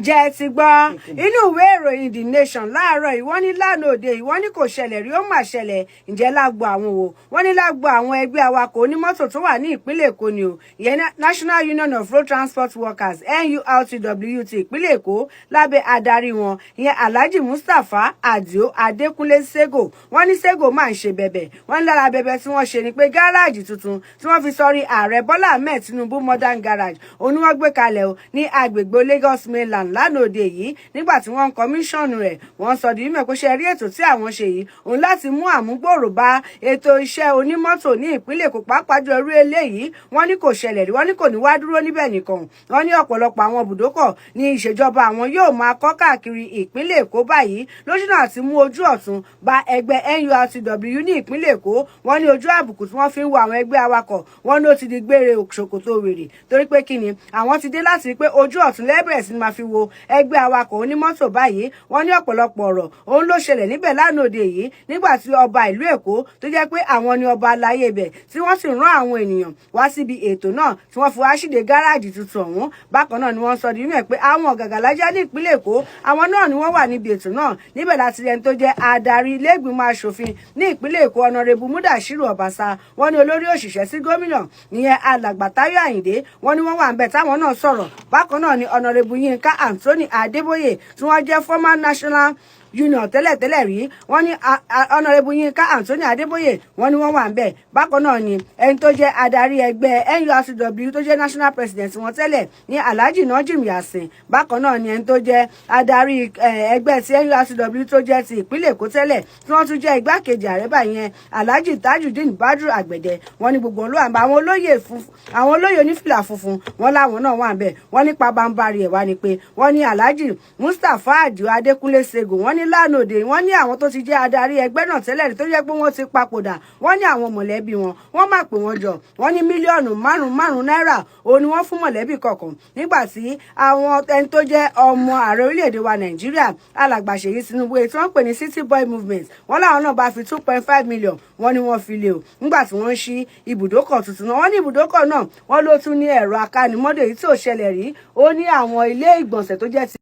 jẹ́ ti gbọ́ inú ìwé ìròyìn The Nation láàárọ̀ yìí wọ́n ní lánàá òde yìí wọ́n ní kò ṣẹlẹ̀ rí ó mà ṣẹlẹ̀ ǹjẹ́ lágbo àwọn wo wọ́n ní lágbo àwọn ẹgbẹ́ awakọ̀ onímọ́tò tó wà ní ìpínlẹ̀ Èkó ni o ìyẹn National Union of Road Transport Workers NURTW ti ìpínlẹ̀ Èkó lábẹ́ adarí wọn ìyẹn Alhaji Mustapha Adio Adékúnlé Sego wọ́n ní Sego máa ń ṣe bẹ̀bẹ̀ wọ́n ní lára bẹ̀bẹ̀ tí wọ́n ṣe ni pé gáràjì tuntun tí wọ́n fi sọrí ààrẹ Bọ́lá Ahmed Tinubu Modern Garage òun ni wọ́n gbé kalẹ̀ o ní agbègbè Lagos Mainland lánàá òde yìí nígbà tí wọ́n ń kọmíṣọ̀nù rẹ̀ wọ́n sọ di mímọ̀ pé ṣe rí ètò tí àwọn ṣe yìí òun láti mú àmúgbòòrò bá ètò iṣẹ́ onímọ́tò ní ìpínlẹ̀ Èkó pàápàá jù orí eléyìí wọ́n ní kò ṣẹlẹ̀ rí wọ́n ní kò ní wá dúró níbẹ̀ nìkan wọ́n ní ọ̀pọ̀lọpọ̀ àwọn ibùdókọ̀ ní ìṣèjọba àwọn yóò máa kọ́ káàkiri ìpínlẹ̀ Èkó báyìí lójúnà àti mú ojú ọ̀tún bá ẹgbẹ́ NURTW ní ìpínlẹ̀ Èkó wọ́n ní ojú àbùkù tí wọ́n fi ń wo àwọn ẹgbẹ́ awakọ̀ wọ́n ní ó ti di gbére ṣòkòtò wèrè torí pé kí ni àwọn ti dé láti rí pé ojú ọ̀tún lẹ́bẹ̀rẹ̀ sí ni máa fi wo ẹgbẹ́ awakọ̀ onímọ́tò báyìí wọ́n ní ọ̀pọ̀lọpọ̀ ọ̀rọ̀ òun ló ṣẹlẹ̀ níbẹ̀ lánàá òde yìí nígbà tí ọba ìlú Èkó tó jẹ́ pé àwọn ni ọba aláyé ibẹ̀ tí wọ́n sì rán àwọn ènìyàn wá síbi ètò náà tí wọ́n fi wá ṣíde gáràjì tuntun ọ̀hún bákan náà ni wọ́n sọ di mímọ̀ pé àwọn ọ̀gàgàlájà ní ìpínlẹ̀ Èkó àwọn náà ni wọ́n wà níbi ètò náà níbẹ̀ láti rẹni tó jẹ́ adarí ilé ìgbìmọ̀ aṣòfin ní ìpínlẹ̀ Èkó ọ̀nàrẹ́bù Bello-Ashiru wọ́n ní olórí òṣìṣẹ́ sí gómìnà ìyẹn alàgbà Táyọ̀ Àyìndé wọ́n ní wọ́n wà ń bẹ̀ táwọn náà sọ̀rọ̀ bákan náà ni ọ̀nàrẹ́bù Yínká Anthony Adébóyè tí wọ́n jẹ́ former national union tẹ́lẹ̀tẹ́lẹ̀ rí wọ́n ní ọ̀nàrẹ́bù Yínká Anthony Adébóyè wọ́n ní wọ́n wà ń bẹ̀ bákan náà ni ẹni tó jẹ́ adarí ẹgbẹ́ NURTW tó jẹ́ national president wọn tẹ́lẹ̀ ní Alhaji Najim Yasin bákan náà ni ẹni tó jẹ́ adarí ẹgbẹ́ ti NURTW tó jẹ́ ti ìpínlẹ̀ Èkó tẹ́lẹ̀ tí wọ́n tún jẹ́ igbákejì ààrẹ báyẹn Alhaji Tajudeen Badru Àgbẹ̀dẹ wọ́n ní gbogbo olú àǹbá àwọn olóyè onífìlà funfun wọ́n láwọn náà wà ń bẹ̀ wọ́n ní pabambarì ẹ̀ wá ni pé wọ́n ní Alhaji Mustapha Adio Adékúnlé Sego wọ́n ní lánàá òde wọ́n ní àwọn tó ti jẹ́ adarí ẹgbẹ́ náà tẹ́lẹ̀ tó jẹ́ pé wọ́n ti papòdà wọ́n ní àwọn mọ̀lẹ́bí wọ́n máa pè wọ́n jọ wọ́n ní mílíọ̀nù márùn-ún náírà òun ni wọ́n fún mọ̀lẹ́bí kọ̀ọ̀kan nígbà tí àwọn ẹni tó jẹ́ ọmọ ààrẹ orílẹ̀-èdè wa Nàìjíríà alàgbà Ṣèyí Tinubu tí wọ́n pè ní City Boy Movement wọ́n láwọn náà bá fi 2.5 million wọ́n ní wọ́n fi lé o nígbà tí wọ́n ṣí ibùdókọ̀ tuntun náà wọ́n ní ibùdókọ̀ náà wọ́n ló tún ní ẹ̀rọ akánimọ́dé èyí tí ò ṣẹlẹ̀ rí ó ní àwọn ilé ìgbọ̀nsẹ̀ tó jẹ́ ti